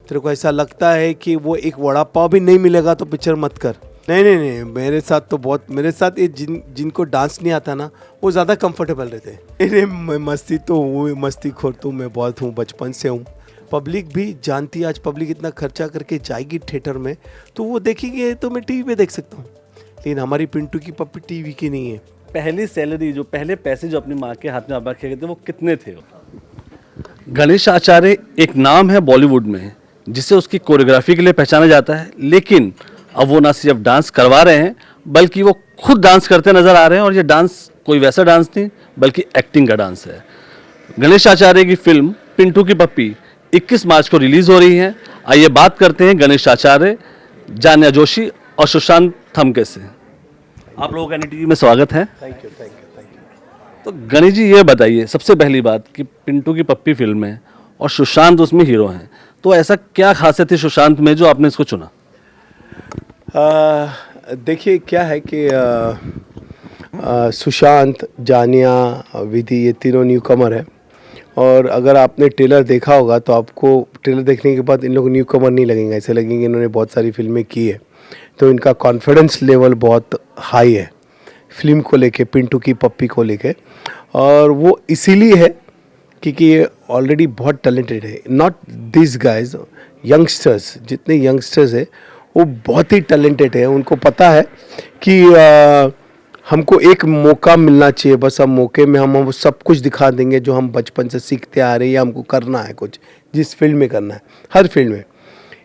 तेरे को ऐसा लगता है कि वो एक वड़ा पाव भी नहीं मिलेगा तो पिक्चर मत कर। नहीं नहीं नहीं, मेरे साथ तो बहुत, मेरे साथ ये जिनको डांस नहीं आता ना वो ज़्यादा कंफर्टेबल रहते हैं। मैं मस्ती तो हूँ, मस्ती खोर तो मैं बहुत हूँ, बचपन से हूँ। पब्लिक भी जानती है, आज पब्लिक इतना खर्चा करके जाएगी थिएटर में तो वो देखेंगे तो मैं टीवी पे देख सकता हूँ, लेकिन हमारी पिंटू की पप्पी टीवी की नहीं है। पहली सैलरी, जो पहले पैसे जो अपनी माँ के हाथ में आप रखे गए थे, वो कितने थे? गणेश आचार्य एक नाम है बॉलीवुड में जिसे उसकी कोरियोग्राफी के लिए पहचाना जाता है, लेकिन अब वो ना सिर्फ डांस करवा रहे हैं बल्कि वो खुद डांस करते नजर आ रहे हैं। और ये डांस कोई वैसा डांस नहीं बल्कि एक्टिंग का डांस है। गणेश आचार्य की फिल्म पिंटू की पप्पी 21 मार्च को रिलीज हो रही है। आइए बात करते हैं गणेश आचार्य, जान्या जोशी और सुशांत थमके से। आप लोगों का NDTV में स्वागत है। Thank you thank you thank you. तो गणेश जी, ये बताइए सबसे पहली बात कि पिंटू की पप्पी फिल्म है और सुशांत उसमें हीरो हैं, तो ऐसा क्या खासियत है सुशांत में जो आपने इसको चुना? देखिए क्या है कि सुशांत, जानिया, विधि, ये तीनों न्यू कमर है। और अगर आपने ट्रेलर देखा होगा तो आपको ट्रेलर देखने के बाद इन लोग न्यू कमर नहीं लगेंगे, ऐसे लगेंगे इन्होंने बहुत सारी फिल्में की है। तो इनका कॉन्फिडेंस लेवल बहुत हाई है फिल्म को लेके, पिंटू की पप्पी को लेके। और वो इसीलिए है क्योंकि ये ऑलरेडी बहुत टैलेंटेड है। नॉट दिस गाइज, यंगस्टर्स, जितने यंगस्टर्स है वो बहुत ही टैलेंटेड है। उनको पता है कि हमको एक मौका मिलना चाहिए, बस हम मौके में हम वो सब कुछ दिखा देंगे जो हम बचपन से सीखते आ रहे हैं या हमको करना है, कुछ जिस फील्ड में करना है। हर फील्ड में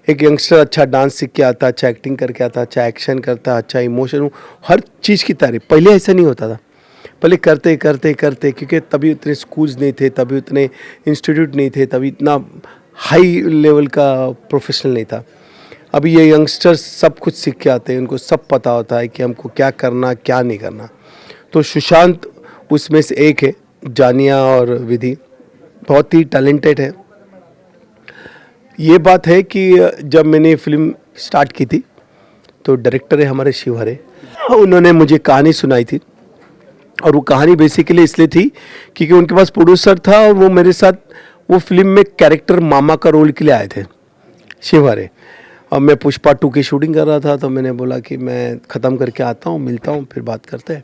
एक यंगस्टर अच्छा डांस सीख के आता, अच्छा एक्टिंग करके आता, अच्छा एक्शन करता, अच्छा इमोशन, हर चीज़ की तारीफ। पहले ऐसा नहीं होता था, पहले करते करते करते, क्योंकि तभी उतने स्कूल्स नहीं थे, तभी उतने इंस्टीट्यूट नहीं थे, तभी इतना हाई लेवल का प्रोफेशनल नहीं था। अभी ये यंगस्टर्स सब कुछ सीख के आते हैं, उनको सब पता होता है कि हमको क्या करना क्या नहीं करना। तो सुशांत उसमें से एक है। जानिया और विधि बहुत ही टैलेंटेड है। ये बात है कि जब मैंने फिल्म स्टार्ट की थी तो डायरेक्टर है हमारे शिव हरे, उन्होंने मुझे कहानी सुनाई थी। और वो कहानी बेसिकली इसलिए थी क्योंकि उनके पास प्रोड्यूसर था और वो मेरे साथ वो फिल्म में कैरेक्टर मामा का रोल के लिए आए थे, शिव हरे। और मैं पुष्पा 2 की शूटिंग कर रहा था, तो मैंने बोला कि मैं ख़त्म करके आता हूँ, मिलता हूँ, फिर बात करते हैं।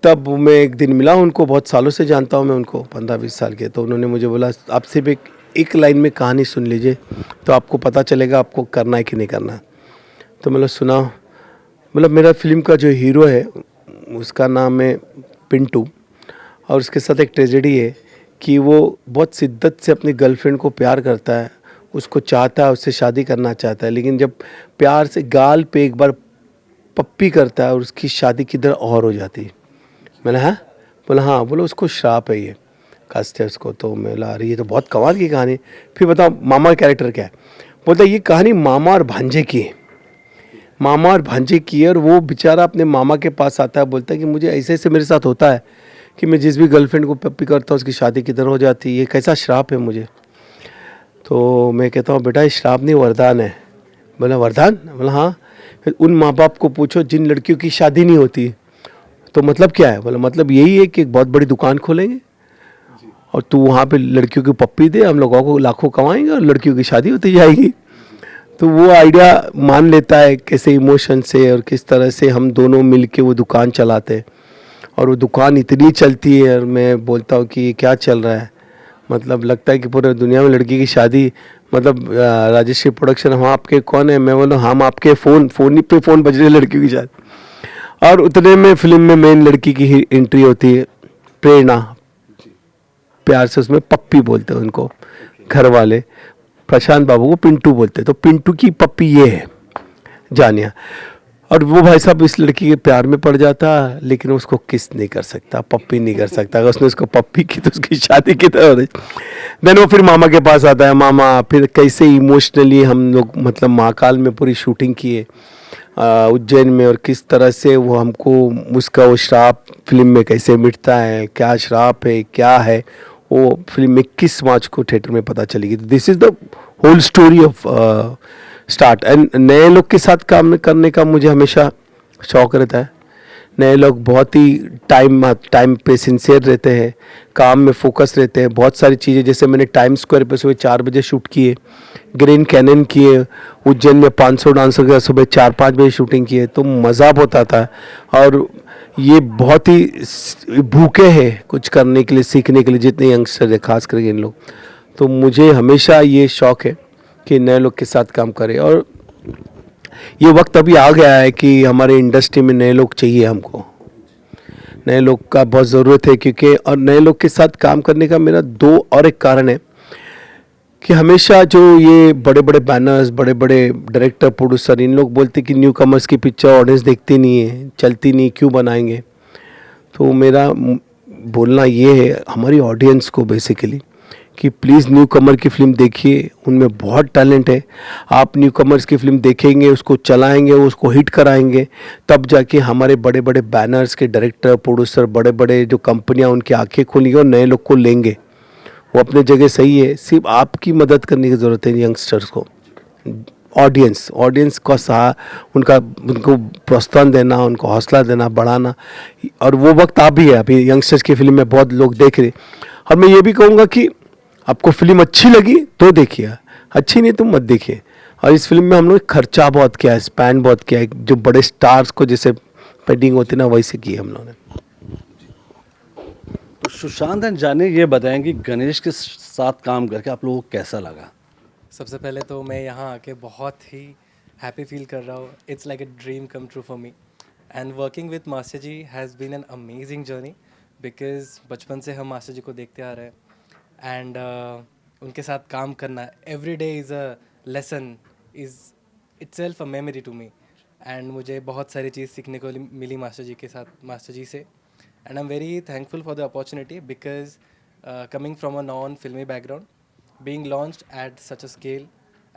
तब मैं एक दिन मिला उनको, बहुत सालों से जानता हूँ मैं उनको, 15-20 साल के। तो उन्होंने मुझे बोला आप सिर्फ एक लाइन में कहानी सुन लीजिए तो आपको पता चलेगा आपको करना है कि नहीं करना। तो मतलब सुना, मतलब मेरा फिल्म का जो हीरो है उसका नाम है पिंटू, और उसके साथ एक ट्रेजेडी है कि वो बहुत शिद्दत से अपनी गर्लफ्रेंड को प्यार करता है, उसको चाहता है, उससे शादी करना चाहता है। लेकिन जब प्यार से गाल पे एक बार पप्पी करता है और उसकी शादी किधर और हो जाती है। मैंने हाँ बोला, हाँ बोलो उसको श्राप है, ये कास्ट है उसको। तो मैं ला रही है तो बहुत कमाल की कहानी। फिर बताओ मामा कैरेक्टर क्या है? बोलता ये कहानी मामा और भांजे की है, मामा और भांजे की है। और वो बेचारा अपने मामा के पास आता है, बोलता है कि मुझे ऐसे ऐसे मेरे साथ होता है कि मैं जिस भी गर्लफ्रेंड को पप्पी करता हूँ उसकी शादी किधर हो जाती है, ये कैसा श्राप है मुझे। तो मैं कहता हूँ बेटा ये श्राप नहीं वरदान है। बोला वरदान? बोला हाँ। फिर उन माँ बाप को पूछो जिन लड़कियों की शादी नहीं होती। तो मतलब क्या है? बोला मतलब यही है कि एक बहुत बड़ी दुकान खोलेंगे और तू वहाँ पे लड़कियों की पप्पी दे, हम लोगों को लाखों कमाएंगे और लड़कियों की शादी होती जाएगी। तो वो आइडिया मान लेता है कैसे इमोशन से और किस तरह से हम दोनों मिल के वो दुकान चलाते हैं। और वो दुकान इतनी चलती है और मैं बोलता हूँ कि ये क्या चल रहा है, मतलब लगता है कि पूरे दुनिया में लड़की की शादी, मतलब राजेश्री प्रोडक्शन हम आपके कौन है? मैं बोला हम आपके फ़ोन पे फ़ोन बज रहे लड़कियों की शादी। और उतने में फिल्म में मेन लड़की की ही एंट्री होती है, प्रेरणा, प्यार से उसमें पप्पी बोलते हैं उनको घर वाले, प्रशांत बाबू को पिंटू बोलते हैं। तो पिंटू की पप्पी ये है जानिया। और वो भाई साहब इस लड़की के प्यार में पड़ जाता, लेकिन उसको किस नहीं कर सकता, पप्पी नहीं कर सकता। अगर उसने उसको पप्पी की तो उसकी शादी की तरह हो रही। देन वो फिर मामा के पास आता है, मामा फिर कैसे इमोशनली हम लोग मतलब महाकाल में पूरी शूटिंग किए उज्जैन में, और किस तरह से वो हमको उसका वो श्राप फिल्म में कैसे मिटता है, क्या श्राप है क्या है, वो फिल्म 21 मार्च को थिएटर में पता चलेगी। तो this is the whole story of start. And नए लोग के साथ काम करने का मुझे हमेशा शौक रहता है। नए लोग बहुत ही टाइम पे सिंसियर रहते हैं, काम में फोकस रहते हैं। बहुत सारी चीज़ें, जैसे मैंने टाइम स्क्वायर पे सुबह 4 बजे शूट किए, ग्रीन कैनन किए, उज्जैन में 500 डांसर के साथ सुबह 4-5 बजे शूटिंग किए, तो मज़ा बहुत आता है। और ये बहुत ही भूखे हैं कुछ करने के लिए, सीखने के लिए, जितने यंगस्टर है खास करके इन लोग। तो मुझे हमेशा ये शौक़ है कि नए लोग के साथ काम करें, और ये वक्त अभी आ गया है कि हमारे इंडस्ट्री में नए लोग चाहिए हमको। नए लोग का बहुत ज़रूरत है, क्योंकि और नए लोग के साथ काम करने का मेरा दो और एक कारण है कि हमेशा जो ये बड़े बड़े बैनर्स, बड़े बड़े डायरेक्टर, प्रोड्यूसर, इन लोग बोलते कि न्यू कमर्स की पिक्चर ऑडियंस देखती नहीं है, चलती नहीं, क्यों बनाएंगे। तो मेरा बोलना ये है हमारी ऑडियंस को बेसिकली कि प्लीज़ न्यू कमर की फ़िल्म देखिए, उनमें बहुत टैलेंट है। आप न्यू कमर्स की फ़िल्म देखेंगे, उसको चलाएंगे, उसको हिट कराएंगे, तब जाके हमारे बड़े बड़े बैनर्स के डायरेक्टर, प्रोड्यूसर, बड़े बड़े जो कंपनियां, उनकी आंखें खोलेंगे और नए लोग को लेंगे। वो अपने जगह सही है, सिर्फ आपकी मदद करने की ज़रूरत है यंगस्टर्स को। ऑडियंस का उनको प्रोत्साहन देना, उनको हौसला देना, बढ़ाना। और वो वक्त आ भी है, अभी यंगस्टर्स की फिल्म में बहुत लोग देख रहे। और मैं ये भी कहूँगा कि आपको फिल्म अच्छी लगी तो देखिए, अच्छी नहीं तो मत देखिए। और इस फिल्म में हम लोग खर्चा बहुत किया है, स्पैन बहुत किया है, जो बड़े स्टार्स को जैसे पेडिंग होती है ना, वैसे की हम लोगों ने। तो सुशांत एंड जाने ये बताएं कि गणेश के साथ काम करके आप लोगों को कैसा लगा। सबसे पहले तो मैं यहाँ आके बहुत ही हैप्पी फील कर रहा हूँ। It's like a dream come true for me, and working with master ji has been an amazing journey, because बचपन से हम मास्टर जी को देखते आ रहे हैं। एंड उनके साथ काम करना every day is a lesson, is itself a memory to me. And मुझे बहुत सारी चीज़ सीखने को मिली मास्टर जी के साथ, मास्टर जी से। And I am very thankful for the opportunity, because coming from a non फिल्मी background, being launched at such a scale,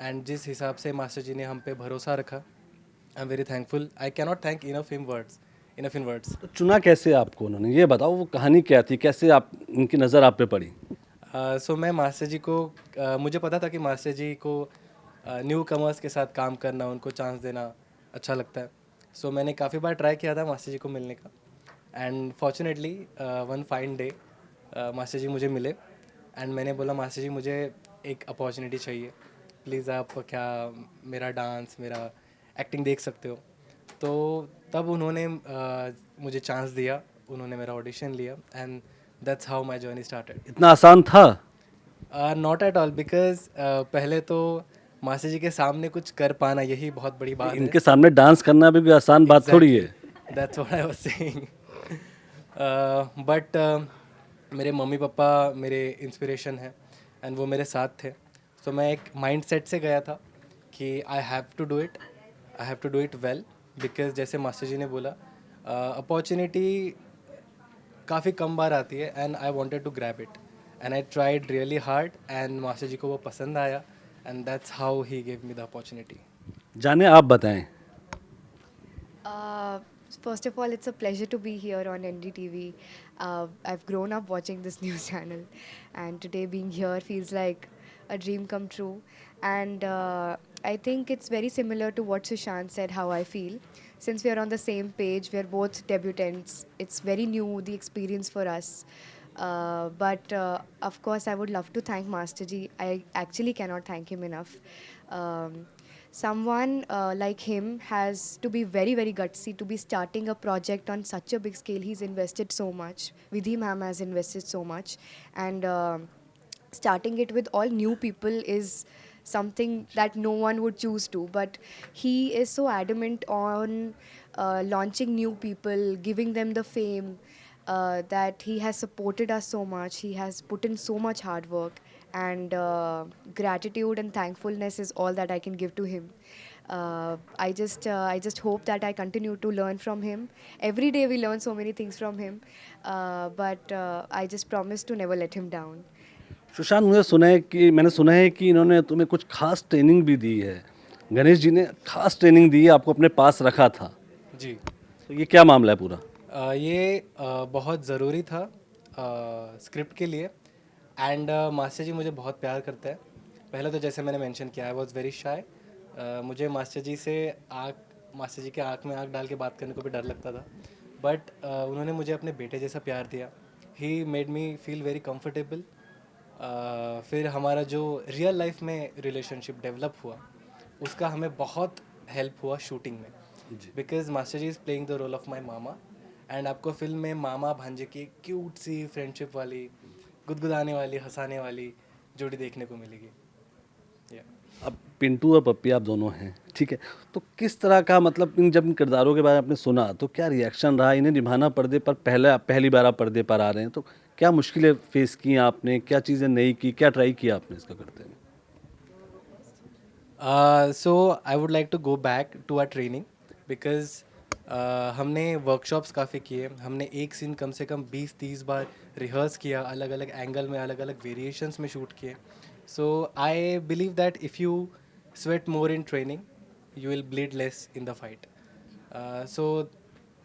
and जिस हिसाब से मास्टर जी ने हम पे भरोसा रखा, I am very thankful. I cannot thank enough in words. तो चुना कैसे आपको उन्होंने, ये बताओ वो कहानी क्या थी, कैसे आप उनकी नज़र आप पे पड़ी। सो मैं मास्टर जी को मुझे पता था कि मास्टर जी को न्यू कमर्स के साथ काम करना, उनको चांस देना अच्छा लगता है। सो मैंने काफ़ी बार ट्राई किया था मास्टर जी को मिलने का, and fortunately one fine day master ji मुझे मिले। एंड मैंने बोला मास्टर जी मुझे एक अपॉर्चुनिटी चाहिए, प्लीज़ आप क्या मेरा डांस, मेरा एक्टिंग देख सकते हो। तो तब उन्होंने मुझे चांस दिया, उन्होंने मेरा ऑडिशन लिया, and that's how my journey started. इतना आसान था। नॉट एट ऑल, बिकॉज पहले तो मास्टर जी के सामने कुछ कर पाना यही बहुत बड़ी बात है। इनके सामने डांस करना भी कोई आसान बात थोड़ी है। That's what I was saying. But मेरे मम्मी पापा मेरे इंस्पिरेशन है, एंड वो मेरे साथ थे। सो मैं एक माइंड सेट से गया था कि I have to do it, I have to do it well, because जैसे मास्टर जी ने बोला अपॉर्चुनिटी काफ़ी कम बार आती है, and I wanted to grab it, and I tried really hard, and master ji को वो पसंद आया, and that's how he give me the opportunity. जाने आप बताएं। First of all, it's a pleasure to be here on NDTV. I've grown up watching this news channel, and today being here feels like a dream come true. And I think it's very similar to what Sushant said, how I feel. Since we are on the same page, we are both debutants. It's very new, the experience for us. But of course, I would love to thank Master Ji. I actually cannot thank him enough. Um, Someone like him has to be very, very gutsy to be starting a project on such a big scale. He's invested so much. Vidhi ma'am has invested so much. And starting it with all new people is something that no one would choose to. But he is so adamant on launching new people, giving them the fame, that he has supported us so much. He has put in so much hard work, and gratitude and thankfulness is all that I can give to him. I just hope that I continue to learn from him. Every day we learn so many things from him, but I just promise to never let him down. Sushant, मैंने सुना है कि इन्होंने तुम्हें कुछ खास training भी दी है। गणेश जी ने खास ट्रेनिंग दी है, आपको अपने पास रखा था। जी, तो ये क्या मामला है पूरा। ये बहुत ज़रूरी था स्क्रिप्ट के लिए, एंड मास्टर जी मुझे बहुत प्यार करते हैं। पहले तो जैसे मैंने मेंशन किया, आई वाज वेरी शाय। मुझे मास्टर जी के आँख में आँख डाल के बात करने को भी डर लगता था। बट उन्होंने मुझे अपने बेटे जैसा प्यार दिया. He made me feel very comfortable. फिर हमारा जो रियल लाइफ में रिलेशनशिप डेवलप हुआ उसका हमें बहुत हेल्प हुआ शूटिंग में, because master ji is playing the role of my mama. And आपको फिल्म में मामा भांजे की क्यूट सी फ्रेंडशिप वाली, गुदगुदाने वाली, हंसाने वाली जोड़ी देखने को मिलेगी. अब पिंटू और पप्पी आप दोनों हैं, ठीक है, तो किस तरह का मतलब जब इन किरदारों के बारे में आपने सुना तो क्या रिएक्शन रहा? इन्हें निभाना पर्दे पर पहली बार आप पर्दे पर आ रहे हैं, तो क्या मुश्किलें फेस की आपने, क्या चीज़ें नई की, क्या ट्राई किया आपने इसका करते हुए? So I would like to go back to our training, because हमने वर्कशॉप्स काफ़ी किए. हमने एक सीन कम से कम 20-30 बार रिहर्स किया, अलग अलग एंगल में, अलग अलग वेरिएशंस में शूट किए. So I believe that if you sweat more in training you will bleed less in the fight. So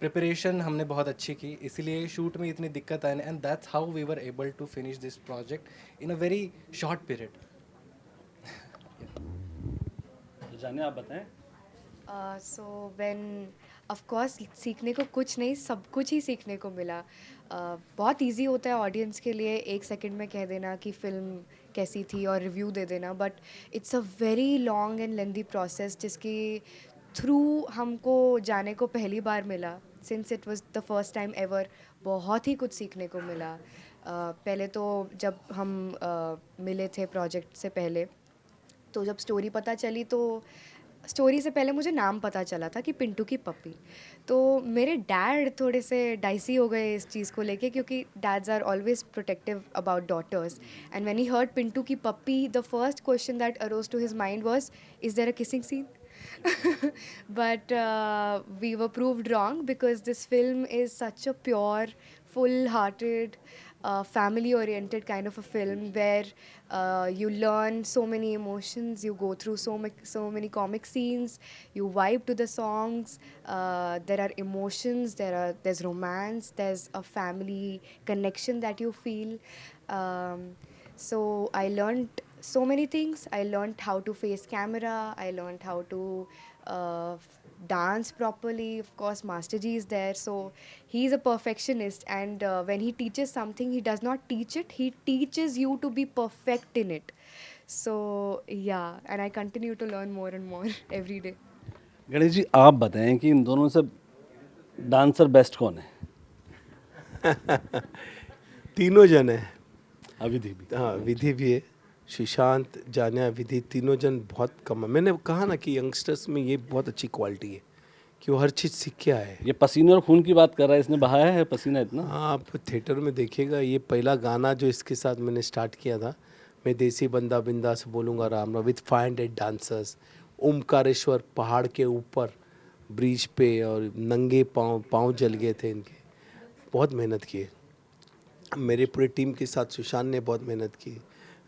preparation हमने बहुत अच्छी की, इसीलिए शूट में इतनी दिक्कत आई, and that's how we were able to finish this project in a very short period. जाने आप बताएं. सो व्हेन ऑफ कोर्स सीखने को कुछ नहीं, सब कुछ ही सीखने को मिला. बहुत इजी होता है ऑडियंस के लिए एक सेकंड में कह देना कि फ़िल्म कैसी थी और रिव्यू दे देना, but it's a very long and lengthy process जिसके थ्रू हमको जाने को पहली बार मिला. Since it was the first time ever बहुत ही कुछ सीखने को मिला. पहले तो जब हम मिले थे प्रोजेक्ट से पहले, तो जब स्टोरी पता चली तो स्टोरी से पहले मुझे नाम पता चला था कि पिंटू की पप्पी. तो मेरे डैड थोड़े से डाइसी हो गए इस चीज़ को लेके, क्योंकि dads are always protective about daughters. And when he heard Pintu की पप्पी, the first question that arose to his mind was, is there a kissing scene? But we were proved wrong, because this film is such a pure, full-hearted, family-oriented kind of a film where you learn so many emotions, you go through so many comic scenes, you vibe to the songs. There are emotions, there's romance, there's a family connection that you feel. So I learned so many things. I learned how to face camera. I learned how to dance properly. Of course, Master Ji is there, so he's a perfectionist, and when he teaches something, he does not teach it. He teaches you to be perfect in it. So yeah, and I continue to learn more and more every day. Ganesh ji आप बताएं कि इन दोनों से dancer best कौन है? तीनों जन हैं. अविधि भी. हाँ, विधि भी है, सुशांत, जान्या, विधि, तीनों जन बहुत कम है. मैंने कहा ना कि यंगस्टर्स में ये बहुत अच्छी क्वालिटी है कि वो हर चीज़ सीख के आए हैं. ये पसीने और खून की बात कर रहा है, इसने बहाया है पसीना इतना. हाँ, आप थिएटर में देखिएगा, ये पहला गाना जो इसके साथ मैंने स्टार्ट किया था, मैं देसी बंदा बिंदास बोलूँगा राम राम, विथ 500 डांसर्स, ओमकारेश्वर पहाड़ के ऊपर ब्रिज पे, और नंगे पाँव जल गए थे इनके. बहुत मेहनत की है. मेरे पूरे टीम के साथ सुशांत ने बहुत मेहनत की.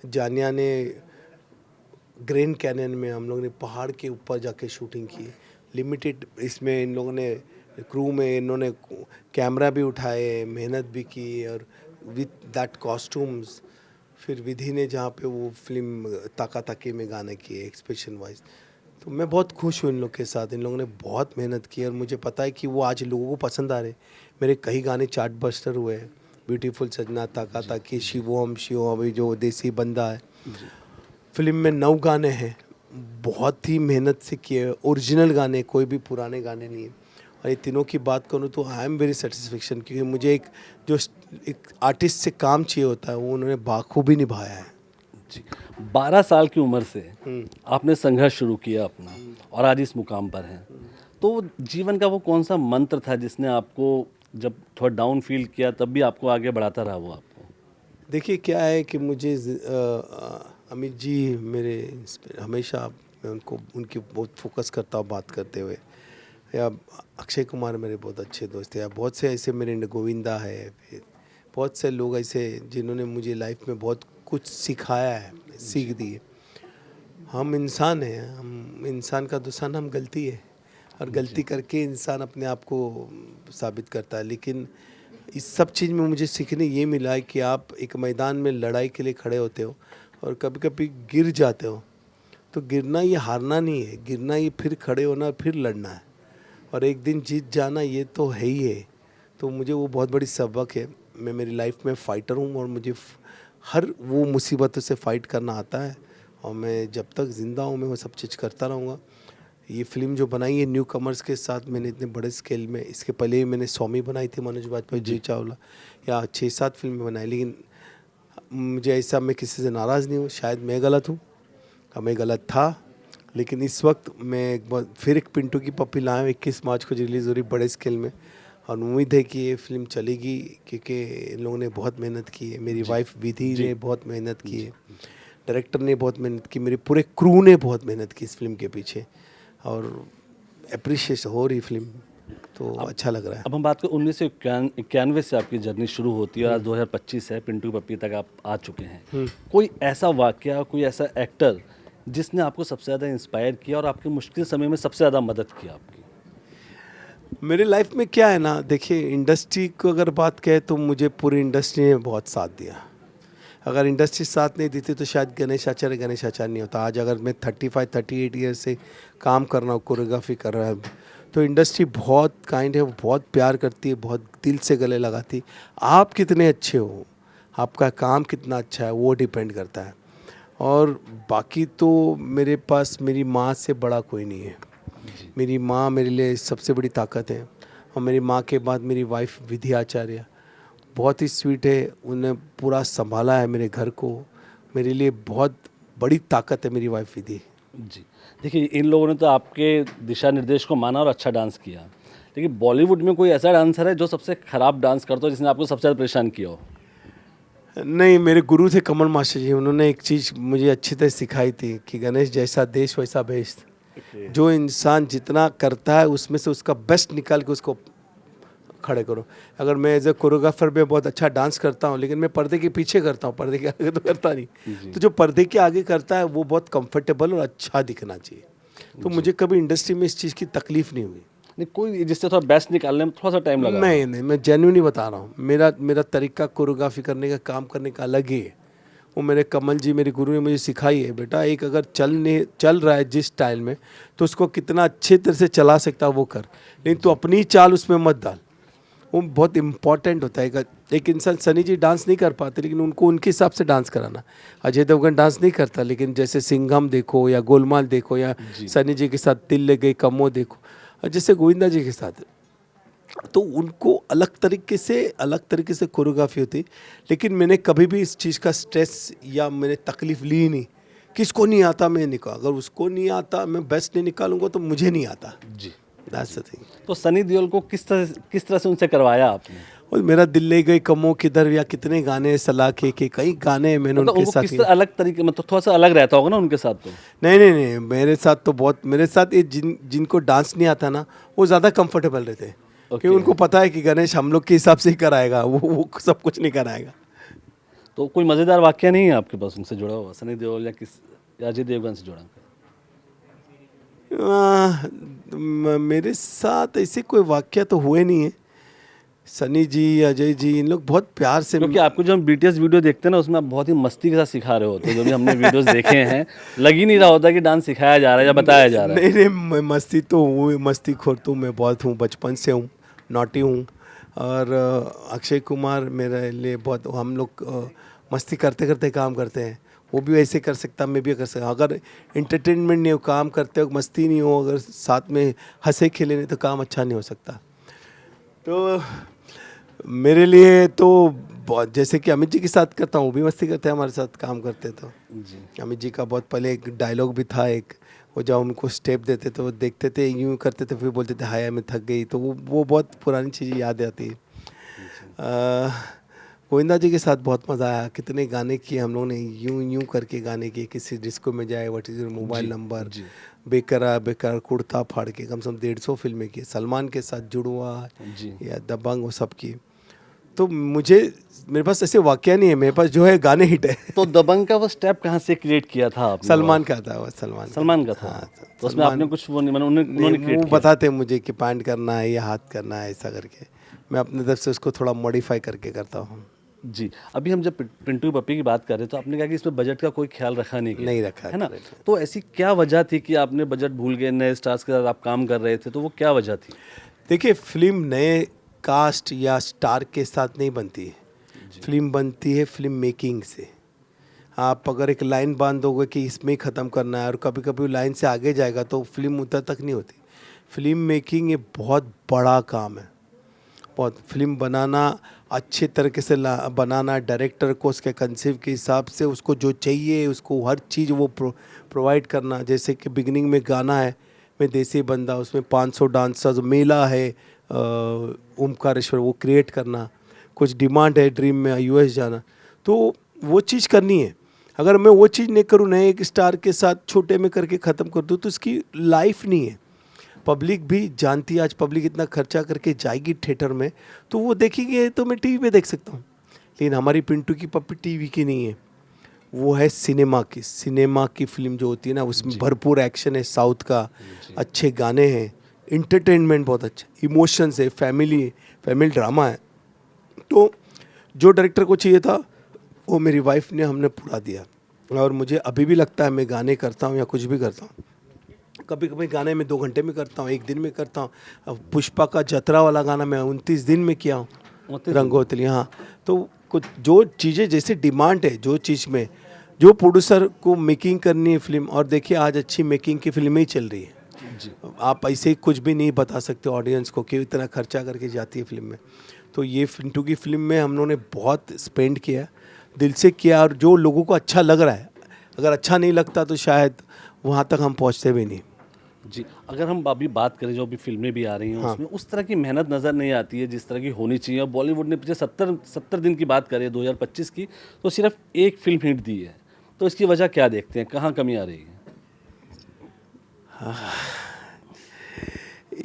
जानिया ने ग्रैंड कैनियन में, हम लोग ने पहाड़ के ऊपर जाके शूटिंग की. लिमिटेड इसमें इन लोगों ने क्रू में इन्होंने कैमरा भी उठाए, मेहनत भी की, और विथ दैट कॉस्ट्यूम्स. फिर विधि ने जहाँ पे वो फिल्म ताका ताकी में गाने किए एक्सप्रेशन वाइज. तो मैं बहुत खुश हूँ इन लोग के साथ. इन लोगों ने बहुत मेहनत की और मुझे पता है कि वो आज लोगों को पसंद आ रहे. मेरे कई गाने चार्ट बस्टर हुए हैं. ब्यूटीफुल सजना, ताका ताकी, शिवोम अभी जो देसी बंदा है. फिल्म में 9 गाने हैं. बहुत ही मेहनत से किए, ओरिजिनल गाने, कोई भी पुराने गाने नहीं है. और ये तीनों की बात करूँ तो आई एम वेरी सेटिस्फेक्शन, क्योंकि मुझे एक आर्टिस्ट से काम चाहिए होता है, वो उन्होंने बाखूबी निभाया है. जी. 12 साल की उम्र से आपने संघर्ष शुरू किया अपना और आज इस मुकाम पर हैं. तो जीवन का वो कौन सा मंत्र था जिसने आपको जब थोड़ा डाउन फील किया तब भी आपको आगे बढ़ाता रहा वो आपको? देखिए क्या है कि मुझे अमित जी मेरे हमेशा, मैं उनकी बहुत फोकस करता हूँ बात करते हुए, या अक्षय कुमार मेरे बहुत अच्छे दोस्त हैं, या बहुत से ऐसे मेरे गोविंदा है, फिर बहुत से लोग ऐसे जिन्होंने मुझे लाइफ में बहुत कुछ सिखाया है, सीख दी है. हम इंसान हैं, हम इंसान का दुश्मन हम गलती है, और गलती करके इंसान अपने आप को साबित करता है. लेकिन इस सब चीज़ में मुझे सीखने ये मिला है कि आप एक मैदान में लड़ाई के लिए खड़े होते हो और कभी कभी गिर जाते हो, तो गिरना ये हारना नहीं है, गिरना ये फिर खड़े होना, फिर लड़ना है, और एक दिन जीत जाना ये तो है ही है. तो मुझे वो बहुत बड़ी सबक है। मैं मेरी लाइफ में फ़ाइटर हूँ और मुझे हर वो मुसीबतों से फ़ाइट करना आता है, और मैं जब तक ज़िंदा हूँ मैं वो सब चीज़ करता रहूँगा। ये फ़िल्म जो बनाई है न्यू कमर्स के साथ, मैंने इतने बड़े स्केल में, इसके पहले ही मैंने स्वामी बनाई थी मनोज बाजपेयी जी चावला, या 6-7 फिल्में बनाई, लेकिन मुझे ऐसा, मैं किसी से नाराज़ नहीं हूँ। शायद मैं गलत हूँ, मैं गलत था, लेकिन इस वक्त मैं एक बार फिर एक पिंटू की पप्पी लाया हूँ। 21 मार्च को रिलीज़ हो रही बड़े स्केल में, और उम्मीद है कि ये फिल्म चलेगी, क्योंकि इन लोगों ने बहुत मेहनत की है। मेरी वाइफ विधि ने बहुत मेहनत की है, डायरेक्टर ने बहुत मेहनत की, मेरे पूरे क्रू ने बहुत मेहनत की इस फिल्म के पीछे, और अप्रिशिएट हो रही फिल्म, तो अच्छा लग रहा है। अब हम बात करें 1991 से आपकी जर्नी शुरू होती है और आज 2025 है, पिंटू पप्पी तक आप आ चुके हैं। कोई ऐसा वाकया, कोई ऐसा एक्टर जिसने आपको सबसे ज़्यादा इंस्पायर किया और आपके मुश्किल समय में सबसे ज़्यादा मदद की आपकी? मेरे लाइफ में क्या है ना, देखिए इंडस्ट्री को अगर बात कहें तो मुझे पूरी इंडस्ट्री ने बहुत साथ दिया। अगर इंडस्ट्री साथ नहीं देती तो शायद गणेश आचार्य नहीं होता। आज अगर मैं 35-38 ईयर से काम कर रहा हूँ, कोरियोग्राफी कर रहा हूँ, तो इंडस्ट्री बहुत काइंड है, वो बहुत प्यार करती है, बहुत दिल से गले लगाती है। आप कितने अच्छे हो, आपका काम कितना अच्छा है, वो डिपेंड करता है। और बाकी तो मेरे पास मेरी माँ से बड़ा कोई नहीं है। मेरी माँ मेरे लिए सबसे बड़ी ताकत है, और मेरी माँ के बाद मेरी वाइफ विधि आचार्य बहुत ही स्वीट है। उन्हें पूरा संभाला है मेरे घर को, मेरे लिए बहुत बड़ी ताकत है मेरी वाइफ विधि। जी, देखिए इन लोगों ने तो आपके दिशा निर्देश को माना और अच्छा डांस किया, लेकिन बॉलीवुड में कोई ऐसा डांसर है जो सबसे खराब डांस करता हो, जिसने आपको सबसे ज़्यादा परेशान किया हो? नहीं, मेरे गुरु थे कमल मास्टर जी, उन्होंने एक चीज़ मुझे अच्छी तरह सिखाई थी कि गणेश, जैसा देश वैसा भेष। जो इंसान जितना करता है उसमें से उसका बेस्ट निकाल के उसको खड़े करो। अगर मैं एज ए कोरियोग्राफर में बहुत अच्छा डांस करता हूँ, लेकिन मैं पर्दे के पीछे करता हूँ, पर्दे के आगे तो करता नहीं। तो जो पर्दे के आगे करता है वो बहुत कंफर्टेबल और अच्छा दिखना चाहिए। तो मुझे कभी इंडस्ट्री में इस चीज़ की तकलीफ नहीं हुई। नहीं, कोई जिससे थोड़ा बेस्ट निकालने में थोड़ा सा टाइम लगा? नहीं, मैं जेन्युइनली बता रहा हूँ। मेरा तरीका कोरियोग्राफी करने का, काम करने का अलग ही है। वो मेरे कमल जी, मेरे गुरु ने मुझे सिखाई है, बेटा एक अगर चल रहा है जिस स्टाइल में, तो उसको कितना अच्छे तरह से चला सकता है वो कर, लेकिन तो अपनी चाल उसमें मत डाल। वो बहुत इम्पॉर्टेंट होता है। एक इंसान, सनी जी डांस नहीं कर पाते, लेकिन उनको उनके हिसाब से डांस कराना। अजय देवगन डांस नहीं करता, लेकिन जैसे सिंघम देखो या गोलमाल देखो, या सनी जी के साथ दिल ले गई कमो देखो, और जैसे गोविंदा जी के साथ, तो उनको अलग तरीके से कोरियोग्राफी होती। लेकिन मैंने कभी भी इस चीज़ का स्ट्रेस या मैंने तकलीफ ली ही नहीं। किसको नहीं आता मैं निकाल, अगर उसको नहीं आता मैं बेस्ट नहीं निकालूंगा तो मुझे नहीं आता। जी, दैट्स द थिंग। तो सनी देओल को किस तरह से उनसे करवाया आपने? और मेरा दिल ले गई कमो किधर, या कितने गाने, सलाह के कई गाने मैंने मतलब उनके वो साथ किस तरह अलग तरीके, मतलब थोड़ा सा अलग रहता होगा ना उनके साथ तो? नहीं, मेरे साथ तो बहुत, मेरे साथ ये जिनको डांस नहीं आता ना, वो ज़्यादा कंफर्टेबल रहते हैं। क्योंकि उनको पता है कि गणेश हम लोग के हिसाब से ही कराएगा, वो सब कुछ नहीं कराएगा। तो कोई मज़ेदार वाकया नहीं है आपके पास उनसे जुड़ा हुआ, सनी देओल या अजय देवगन से जुड़ा? मेरे साथ ऐसे कोई वाकया तो हुए नहीं है। सनी जी, अजय जी, इन लोग बहुत प्यार से, क्योंकि आपको जो हम बीटीएस वीडियो देखते हैं ना, उसमें आप बहुत ही मस्ती के साथ सिखा रहे होते हैं। जो भी हमने वीडियोस देखे हैं, लग ही नहीं रहा होता कि डांस सिखाया जा रहा है या बताया जा रहा है। नहीं, मैं मस्ती तो हूँ, मस्ती खोर तो मैं बहुत हूँ, बचपन से हूँ, नॉटी हूँ। और अक्षय कुमार मेरे लिए बहुत, हम लोग मस्ती करते करते काम करते हैं। वो भी वैसे कर सकता, मैं भी कर सकता। अगर एंटरटेनमेंट नहीं हो, काम करते हो मस्ती नहीं हो, अगर साथ में हंसे खेले नहीं, तो काम अच्छा नहीं हो सकता। तो मेरे लिए तो बहुत, जैसे कि अमित जी के साथ करता हूँ, वो भी मस्ती करते हैं हमारे साथ काम करते। तो जी, अमित जी का बहुत पहले एक डायलॉग भी था, एक वो जब उनको स्टेप देते तो वो देखते थे, यूँ करते थे, फिर बोलते थे हाय मैं थक गई। तो वो बहुत पुरानी चीज़ें याद आती है। गोविंदा जी के साथ बहुत मज़ा आया। कितने गाने किए हम लोगों ने, यूं करके गाने किए। किसी डिस्को में जाए, what is your mobile number, बेकरार कुर्ता फाड़ के, कम से कम 150 फिल्में की। सलमान के साथ जुड़वा या दबंग, वो सब की। तो मेरे पास ऐसे वाकया नहीं है, मेरे पास जो है गाने हिट है। तो दबंग का वो स्टेप कहाँ से क्रिएट किया था आपने? सलमान का था, वो सलमान का था। हाँ, तो उसमें आपने कुछ वो नहीं, उन्होंने क्रिएट वो किया? बताते हैं मुझे कि पैंट करना है या हाथ करना है, ऐसा करके मैं अपने तरफ से उसको थोड़ा मॉडिफाई करके करता हूँ। जी, अभी हम जब पिंटू पप्पी की बात कर रहे हैं, तो आपने कहा कि इसमें बजट का कोई ख्याल रखा नहीं गया, नहीं रखा है ना? correct। तो ऐसी क्या वजह थी कि आपने बजट भूल गए, नए स्टार्स के साथ आप काम कर रहे थे, तो वो क्या वजह थी? देखिए, फिल्म नए कास्ट या स्टार के साथ नहीं बनती है। फिल्म बनती है फिल्म मेकिंग से। आप अगर एक लाइन बांध दोगे कि इसमें ही ख़त्म करना है और कभी कभी लाइन से आगे जाएगा तो फिल्म उधर तक नहीं होती। फिल्म मेकिंग ये बहुत बड़ा काम है। बहुत फिल्म बनाना, अच्छे तरीके से बनाना, डायरेक्टर को उसके कंसेप्ट के हिसाब से उसको जो चाहिए उसको हर चीज़ वो प्रोवाइड करना। जैसे कि बिगिनिंग में गाना है मैं देसी बंदा, उसमें 500 डांसर्स, मेला है ओमकारेश्वर, वो क्रिएट करना। कुछ डिमांड है ड्रीम में यूएस जाना, तो वो चीज़ करनी है। अगर मैं वो चीज़ नहीं करूँ ना, एक स्टार के साथ छोटे में करके ख़त्म कर दूँ तो उसकी लाइफ नहीं है। पब्लिक भी जानती है, आज पब्लिक इतना खर्चा करके जाएगी थिएटर में तो वो देखेगी तो मैं टीवी पे देख सकता हूँ। लेकिन हमारी पिंटू की पप्पी टीवी की नहीं है, वो है सिनेमा की। सिनेमा की फिल्म जो होती है ना, उसमें भरपूर एक्शन है, साउथ का, अच्छे गाने हैं, इंटरटेनमेंट बहुत अच्छा, इमोशंस है, फैमिली ड्रामा है। तो जो डायरेक्टर को चाहिए था वो मेरी वाइफ ने हमने पूरा दिया। और मुझे अभी भी लगता है मैं गाने करता हूँ या कुछ भी करता हूँ, कभी कभी गाने में 2 घंटे में करता हूँ, 1 दिन में करता हूँ। अब पुष्पा का जतरा वाला गाना मैं 29 दिन में किया हूँ, रंगोतली। हाँ, तो कुछ जो चीज़ें जैसे डिमांड है, जो चीज़ में जो प्रोड्यूसर को मेकिंग करनी है फिल्म, और देखिए आज अच्छी मेकिंग की फिल्में ही चल रही है जी। आप ऐसे ही कुछ भी नहीं बता सकते ऑडियंस को कि इतना खर्चा करके जाती है फिल्म में। तो ये पिंटू की फिल्म में हम लोगों ने बहुत स्पेंड किया, दिल से किया, और जो लोगों को अच्छा लग रहा है, अगर अच्छा नहीं लगता तो शायद वहाँ तक हम पहुँचते भी नहीं जी। अगर हम अभी बात करें जो अभी फिल्में भी आ रही हैं, हाँ। उसमें उस तरह की मेहनत नज़र नहीं आती है जिस तरह की होनी चाहिए। और बॉलीवुड ने पिछले 70 दिन की बात करें 2025 की, तो सिर्फ एक फिल्म हिट दी है। तो इसकी वजह क्या देखते हैं, कहाँ कमी आ रही है?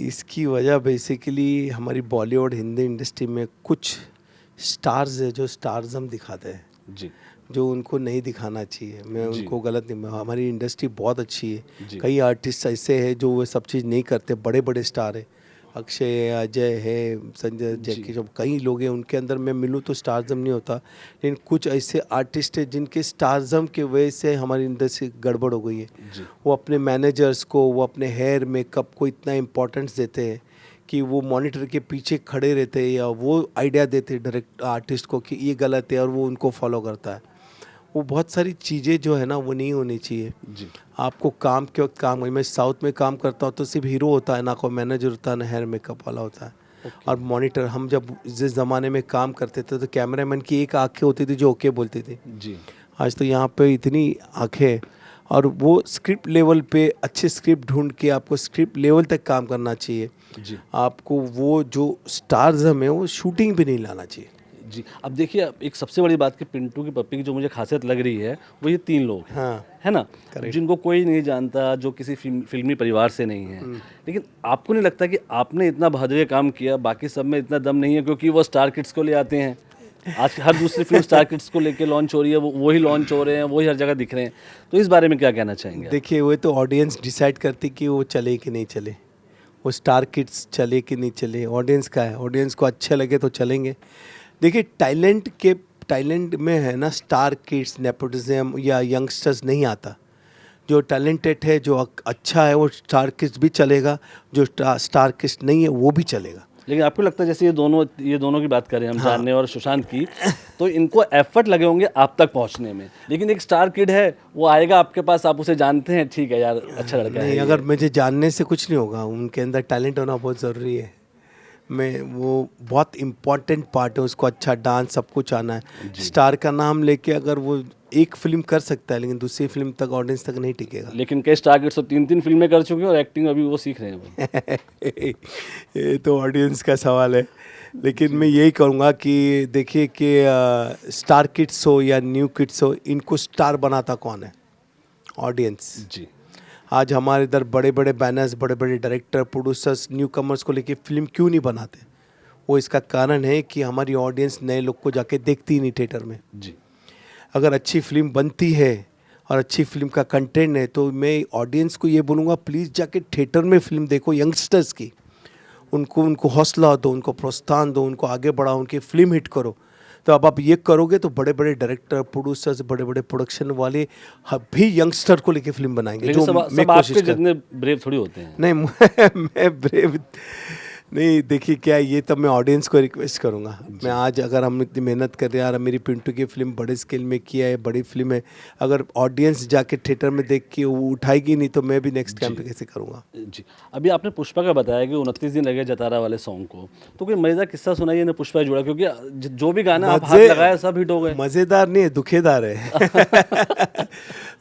इसकी वजह बेसिकली हमारी बॉलीवुड हिंदी इंडस्ट्री में कुछ स्टार्स है जो स्टारज़म दिखाते हैं जी जो उनको नहीं दिखाना चाहिए। मैं जी। उनको गलत नहीं, हमारी इंडस्ट्री बहुत अच्छी है। जी। कई आर्टिस्ट ऐसे हैं जो वो सब चीज़ नहीं करते, बड़े बड़े स्टार है, अक्षय है, अजय है, संजय, जैकी, जब कई लोग हैं उनके अंदर मैं मिलूँ तो स्टारज़म नहीं होता। लेकिन कुछ ऐसे आर्टिस्ट हैं जिनके स्टारज़म के वजह से हमारी इंडस्ट्री गड़बड़ हो गई है। जी। वो अपने मैनेजर्स को, वो अपने हेयर मेकअप को इतना इम्पोर्टेंस देते हैं कि वो मॉनिटर के पीछे खड़े रहते हैं या वो आइडिया देते हैं डायरेक्ट आर्टिस्ट को कि ये गलत है और वो उनको फॉलो करता है। वो बहुत सारी चीज़ें जो है ना वो नहीं होनी चाहिए। जी। आपको काम के वक्त काम, मैं साउथ में काम करता हूँ तो सिर्फ हीरो होता है, ना कोई मैनेजर होता है, ना हेयर मेकअप वाला होता है और मॉनिटर। हम जब जिस ज़माने में काम करते थे तो कैमरामैन की एक आँखें होती थी जो ओके बोलती थी। जी। आज तो यहाँ पे इतनी आँखें, और वो स्क्रिप्ट लेवल पे अच्छे स्क्रिप्ट ढूंढ के आपको स्क्रिप्ट लेवल तक काम करना चाहिए। जी। आपको वो जो स्टारज़म है वो शूटिंग पे नहीं लाना चाहिए। जी। अब देखिए, अब एक सबसे बड़ी बात कि पिंटू की पप्पी की जो मुझे खासियत लग रही है वो ये 3 लोग हैं, हाँ, है ना, Correct. जिनको कोई नहीं जानता, जो किसी फिल्मी परिवार से नहीं है। लेकिन आपको नहीं लगता कि आपने इतना बहादुरी काम किया, बाकी सब में इतना दम नहीं है? क्योंकि वो स्टार किड्स को ले आते हैं, आज हर दूसरी फिल्म स्टार किड्स को लेके लॉन्च हो रही है, वही लॉन्च हो रहे हैं, वही हर जगह दिख रहे हैं। तो इस बारे में क्या कहना चाहेंगे? देखिए, वो तो ऑडियंस डिसाइड करती कि वो चले कि नहीं चले, वो स्टार किड्स चले कि नहीं चले, ऑडियंस का है। ऑडियंस को अच्छे लगे तो चलेंगे। देखिए, टैलेंट में है ना, स्टार किड्स, नेपोटिज्म या यंगस्टर्स नहीं आता। जो टैलेंटेड है, जो अच्छा है, वो स्टार किड्स भी चलेगा, जो स्टार किड्स नहीं है वो भी चलेगा। लेकिन आपको लगता है जैसे ये दोनों की बात करें हम, हाँ। जानने और सुशांत की, तो इनको एफर्ट लगे होंगे आप तक पहुंचने में। लेकिन एक स्टार किड है, वो आएगा आपके पास, आप उसे जानते हैं, ठीक है यार, अच्छा लड़का है नहीं, ये। अगर मुझे जानने से कुछ नहीं होगा, उनके अंदर टैलेंट होना बहुत ज़रूरी है। वो बहुत इम्पॉर्टेंट पार्ट है, उसको अच्छा डांस सब कुछ आना है। स्टार का नाम लेके अगर वो एक फिल्म कर सकता है लेकिन दूसरी फिल्म तक ऑडियंस तक नहीं टिकेगा। लेकिन कई स्टार किड्स तो 3 फिल्में कर चुके हैं और एक्टिंग अभी वो सीख रहे हैं वो। ये तो ऑडियंस का सवाल है। लेकिन मैं यही कहूँगा कि देखिए कि स्टार किड्स हो या न्यू किड्स हो, इनको स्टार बनाता कौन है? ऑडियंस। जी। आज हमारे इधर बड़े बड़े बैनर्स, बड़े बड़े डायरेक्टर, प्रोड्यूसर्स न्यू कमर्स को लेके फिल्म क्यों नहीं बनाते? वो इसका कारण है कि हमारी ऑडियंस नए लोग को जाके देखती ही नहीं थिएटर में। जी। अगर अच्छी फिल्म बनती है और अच्छी फिल्म का कंटेंट है तो मैं ऑडियंस को ये बोलूँगा, प्लीज़ जाके थिएटर में फिल्म देखो। यंगस्टर्स की उनको हौसला दो, उनको प्रोत्साहन दो, उनको आगे बढ़ाओ, उनकी फिल्म हिट करो। तो अब आप ये करोगे तो बड़े बड़े डायरेक्टर, प्रोड्यूसर्स, बड़े बड़े प्रोडक्शन वाले भी यंगस्टर को लेके फिल्म बनाएंगे। लेकिन जो सब मैं कोशिश आपके कर, जितने ब्रेव थोड़ी होते हैं। नहीं मैं ब्रेव नहीं देखिए क्या है, ये तब मैं ऑडियंस को रिक्वेस्ट करूंगा। मैं आज अगर हम इतनी मेहनत कर रहे हैं यार, मेरी पिंटू की फिल्म बड़े स्केल में किया है, बड़ी फिल्म है, अगर ऑडियंस जाके थिएटर में देख के वो उठाएगी नहीं तो मैं भी नेक्स्ट कैंप पे कैसे करूंगा। जी, अभी आपने पुष्पा का बताया कि 29 दिन लगे जतारा वाले सॉन्ग को, तो कोई मजेदार किस्सा सुनाइए ना पुष्पा से जुड़ा, क्योंकि जो भी गाना आप हाथ लगाए सब हिट हो गए। मज़ेदार नहीं है, दुखेदार है।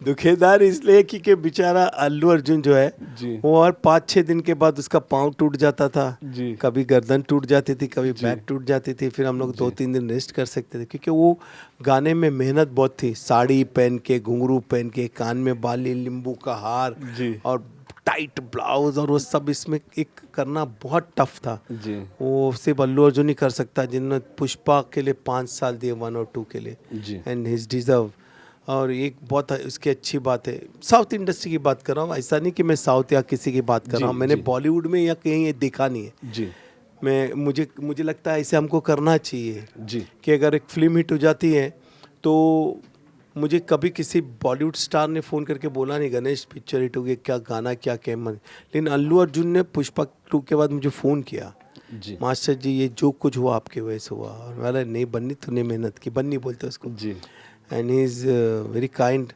दुखेदार इसलिए क्योंकि बेचारा अल्लू अर्जुन जो है जी। वो और 5-6 दिन के बाद उसका पाँव टूट जाता था, जी। कभी गर्दन टूट जाती थी, कभी बैक टूट जाती थी, फिर हम लोग 2-3 दिन रेस्ट कर सकते थे क्योंकि वो गाने में मेहनत बहुत थी। साड़ी पहन के, घुंघरू पहन के, कान में बाली, नींबू का हार जी। और टाइट ब्लाउज और वो सब इसमें एक करना बहुत टफ था। जी। वो सिर्फ अल्लू अर्जुन ही कर सकता जिन्होंने पुष्पा के लिए 5 साल दिए, 1 और 2 के लिए, जी। And his deserve. और एक बहुत उसकी अच्छी बात है, साउथ इंडस्ट्री की बात कर रहा हूँ, ऐसा नहीं कि मैं साउथ या किसी की बात कर रहा हूँ, मैंने बॉलीवुड में या कहीं ये देखा नहीं है। जी। मुझे लगता है ऐसे हमको करना चाहिए जी। कि अगर एक फिल्म हिट हो जाती है तो मुझे कभी किसी बॉलीवुड स्टार ने फ़ोन करके बोला नहीं गणेश पिक्चर हिट हो गई, क्या गाना क्या कैमरा, लेकिन अल्लू अर्जुन ने पुष्पा 2 के बाद मुझे फ़ोन किया, जी। मास्टर जी ये जो कुछ हुआ आपके वजह से हुआ, और मैंने नहीं बन्नी तूने मेहनत की, बन्नी बोलते उसको, जी। And he is very kind.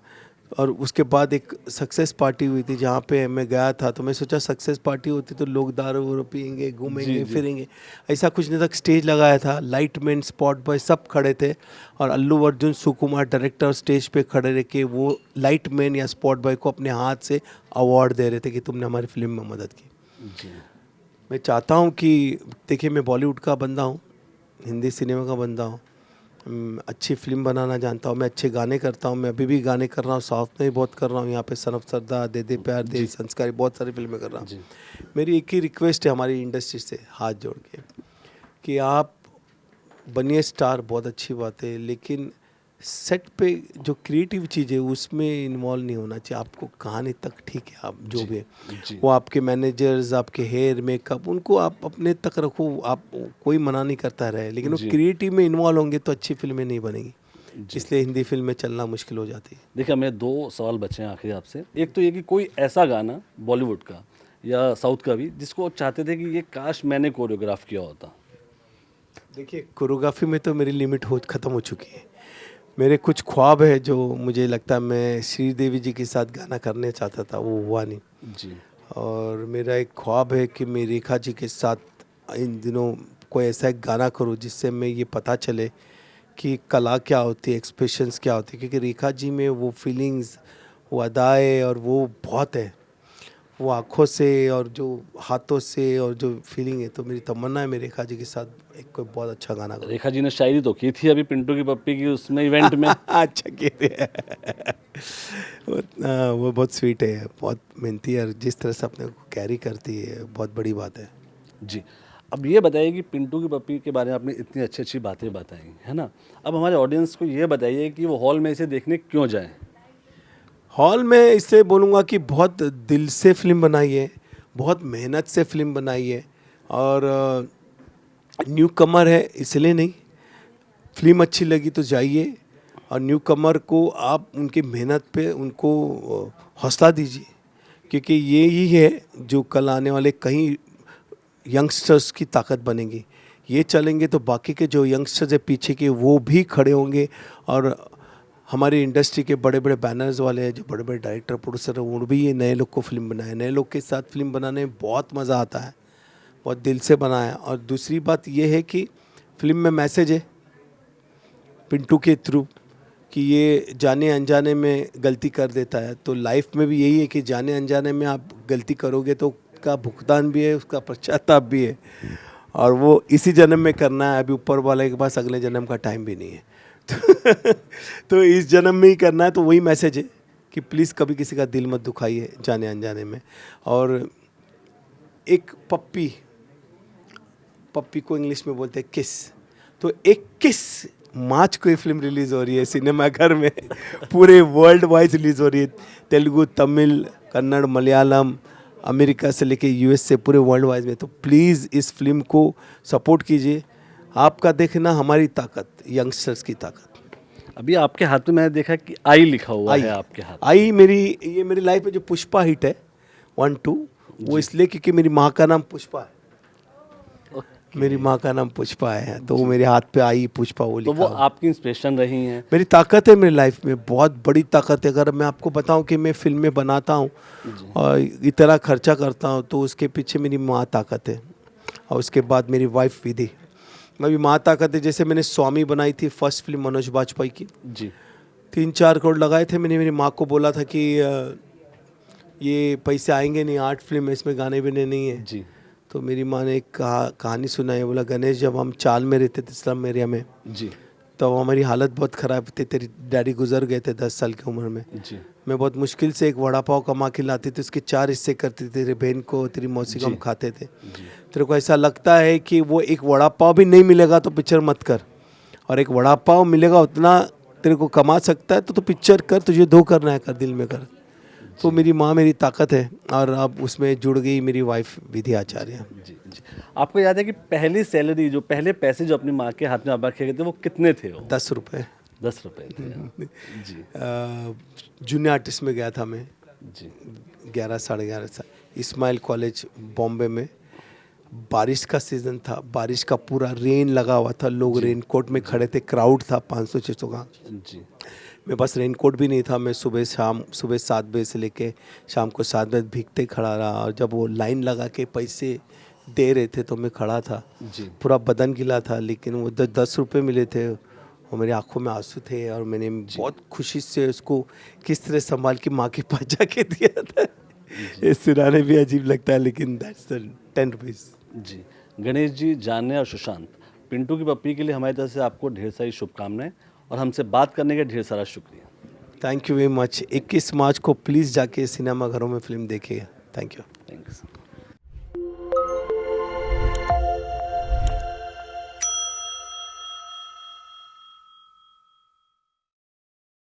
और उसके बाद एक सक्सेस पार्टी हुई थी जहाँ पे मैं गया था, तो मैं सोचा सक्सेस पार्टी होती तो लोग दारू वारू पियेंगे, घूमेंगे फिरेंगे, ऐसा कुछ नहीं था। स्टेज लगाया था, लाइट मैन, स्पॉट बॉय सब खड़े थे, और अल्लू अर्जुन, सुकुमार डायरेक्टर स्टेज पे खड़े रह के वो लाइट मैन या स्पॉट बॉय को अपने हाथ से अवार्ड दे रहे थे कि तुमने हमारी फिल्म में मदद की। जी। मैं चाहता हूँ कि देखिए मैं बॉलीवुड का बंदा हूँ, हिंदी सिनेमा का बंदा हूँ, अच्छी फिल्म बनाना जानता हूँ, मैं अच्छे गाने करता हूँ, मैं अभी भी गाने कर रहा हूँ, साउथ में भी बहुत कर रहा हूँ, यहाँ पे सन ऑफ सरदार, दे दे प्यार दे, संस्कारी, बहुत सारी फिल्में कर रहा हूँ। मेरी एक ही रिक्वेस्ट है हमारी इंडस्ट्री से हाथ जोड़ के कि आप बनिए स्टार, बहुत अच्छी बात है, लेकिन सेट पे जो क्रिएटिव चीज़ है उसमें इन्वॉल्व नहीं होना चाहिए। आपको कहानी तक ठीक है, आप जो भी है वो आपके मैनेजर्स, आपके हेयर मेकअप, उनको आप अपने तक रखो, आप कोई मना नहीं करता रहे, लेकिन वो क्रिएटिव में इन्वॉल्व होंगे तो अच्छी फिल्में नहीं बनेगी, इसलिए हिंदी फिल्म में चलना मुश्किल हो जाती है। देखिए हमें 2 सवाल बचे हैं आखिर आपसे। एक तो ये कि कोई ऐसा गाना बॉलीवुड का या साउथ का भी जिसको आप चाहते थे कि ये काश मैंने कोरियोग्राफ किया होता। देखिए कोरियोग्राफी में तो मेरी लिमिट ख़त्म हो चुकी है। मेरे कुछ ख्वाब है जो मुझे लगता है मैं श्रीदेवी जी के साथ गाना करने चाहता था, वो हुआ नहीं। जी। और मेरा एक ख्वाब है कि मैं रेखा जी के साथ इन दिनों कोई ऐसा एक गाना करूं जिससे मैं ये पता चले कि कला क्या होती है, एक्सप्रेशंस क्या होती है, क्योंकि रेखा जी में वो फीलिंग्स, वो अदाएँ और वो बहुत है, वो आँखों से और जो हाथों से और जो फीलिंग है, तो मेरी तमन्ना है मैं रेखा जी के साथ एक कोई बहुत अच्छा गाना करूं। रेखा जी ने शायरी तो की थी अभी पिंटू की पप्पी की उसमें इवेंट में। अच्छा किए वो बहुत स्वीट है, बहुत मेहनती है, और जिस तरह से अपने को कैरी करती है बहुत बड़ी बात है। जी। अब ये बताइए कि पिंटू की पप्पी के बारे में आपने इतनी अच्छी अच्छी बातें बताई, है ना? अब हमारे ऑडियंस को ये बताइए कि वो हॉल में इसे देखने क्यों जाएं? हॉल में इससे बोलूँगा कि बहुत दिल से फिल्म बनाई है, बहुत मेहनत से फिल्म बनाई है, और न्यू कमर है इसलिए नहीं, फिल्म अच्छी लगी तो जाइए, और न्यू कमर को आप उनकी मेहनत पे उनको हौसला दीजिए, क्योंकि ये ही है जो कल आने वाले कई यंगस्टर्स की ताकत बनेंगी। ये चलेंगे तो बाकी के जो यंगस्टर्स है पीछे के वो भी खड़े होंगे, और हमारी इंडस्ट्री के बड़े बड़े बैनर्स वाले हैं, जो बड़े बड़े डायरेक्टर प्रोड्यूसर हैं, वो भी ये नए लोग को फिल्म बनाए, नए लोग के साथ फिल्म बनाने में बहुत मज़ा आता है, बहुत दिल से बनाया। और दूसरी बात ये है कि फिल्म में मैसेज है पिंटू के थ्रू कि ये जाने अनजाने में गलती कर देता है, तो लाइफ में भी यही है कि जाने अनजाने में आप गलती करोगे तो उसका भुगतान भी है, उसका पश्चाताप भी है, और वो इसी जन्म में करना है। अभी ऊपर वाले के पास अगले जन्म का टाइम भी नहीं है, तो इस जन्म में ही करना है। तो वही मैसेज है कि प्लीज़ कभी किसी का दिल मत दुखाइए जाने अनजाने में। और एक पप्पी को इंग्लिश में बोलते हैं किस, तो 21 मार्च को ये फिल्म रिलीज़ हो रही है सिनेमाघर में, पूरे वर्ल्ड वाइज रिलीज़ हो रही है, तेलुगु, तमिल, कन्नड़, मलयालम, अमेरिका से लेके यूएस से, पूरे वर्ल्ड वाइज में। तो प्लीज़ इस फिल्म को सपोर्ट कीजिए, आपका देखना हमारी ताकत, यंगस्टर्स की ताकत। अभी आपके हाथ में मैंने देखा कि आई लिखा हुआ है आपके हाथ। आई ये मेरी लाइफ में जो पुष्पा हिट है 1-2, वो इसलिए क्योंकि मेरी माँ का नाम पुष्पा है। मेरी माँ का नाम पुष्पा है, तो वो मेरे हाथ पे आई पुष्पा, वो तो लिखा वो हुआ। आपकी इंस्पिरेशन रही हैं। मेरी ताकत है मेरी लाइफ में, बहुत बड़ी ताकत है। अगर मैं आपको बताऊं कि मैं फिल्में बनाता हूं और इतना खर्चा करता हूं, तो उसके पीछे मेरी माँ ताकत है, और उसके बाद मेरी वाइफ विधि। मेरी माँ ताकत है। जैसे मैंने स्वामी बनाई थी, फर्स्ट फिल्म मनोज बाजपेयी की, जी 3-4 करोड़ लगाए थे। मैंने मेरी माँ को बोला था कि ये पैसे आएंगे नहीं, 8 फिल्म है, इसमें गाने भी नहीं है। जी तो मेरी माँ ने एक कहानी सुनाई, बोला गणेश जब हम चाल में रहते थे स्लम एरिया में, जी तो हमारी हालत बहुत ख़राब थी। तेरी डैडी गुजर गए थे 10 साल की उम्र में। जी मैं बहुत मुश्किल से एक वड़ा पाव कमा के लाती थी, उसके 4 हिस्से करती थी, तेरे बहन को, तेरी मौसी को हम खाते थे। तेरे को ऐसा लगता है कि वो एक वड़ा पाव भी नहीं मिलेगा तो पिक्चर मत कर, और एक वड़ा पाव मिलेगा उतना तेरे को कमा सकता है तो पिक्चर कर, तुझे दो करना है कर, दिल में कर। तो मेरी माँ मेरी ताकत है, और अब उसमें जुड़ गई मेरी वाइफ विधि आचार्य। जी जी। आपको याद है कि पहली सैलरी, जो पहले पैसे जो अपनी माँ के हाथ में आप रखे गए थे, वो कितने थे? वो 10 रुपये। 10 रुपए थे। जी जूनियर आर्टिस्ट में गया था मैं, जी 11 साढ़े 11 साल, इस्माइल कॉलेज बॉम्बे में। बारिश का सीज़न था, बारिश का पूरा रेन लगा हुआ था, लोग रेन कोट में खड़े थे, क्राउड था 500-600 का। जी मेरे पास रेन कोट भी नहीं था। मैं सुबह 7 बजे से लेके शाम को 7 बजे भीगते खड़ा रहा, और जब वो लाइन लगा के पैसे दे रहे थे तो मैं खड़ा था, जी पूरा बदन गीला था, लेकिन वो 10 रुपये मिले थे और मेरी आंखों में आंसू थे, और मैंने बहुत खुशी से उसको किस तरह संभाल के माँ के पास जाके दिया था। ये सुनाने भी अजीब लगता है, लेकिन दैट्स द 10 रुपीज़। जी। गणेश जी, जान्या और सुशांत, पिंटू की पप्पी के लिए हमारी तरफ से आपको ढेर सारी शुभकामनाएं, और हमसे बात करने का ढेर सारा शुक्रिया। Thank you very much. 21 मार्च को प्लीज़ जाके सिनेमा घरों में फिल्म देखिए। Thank you.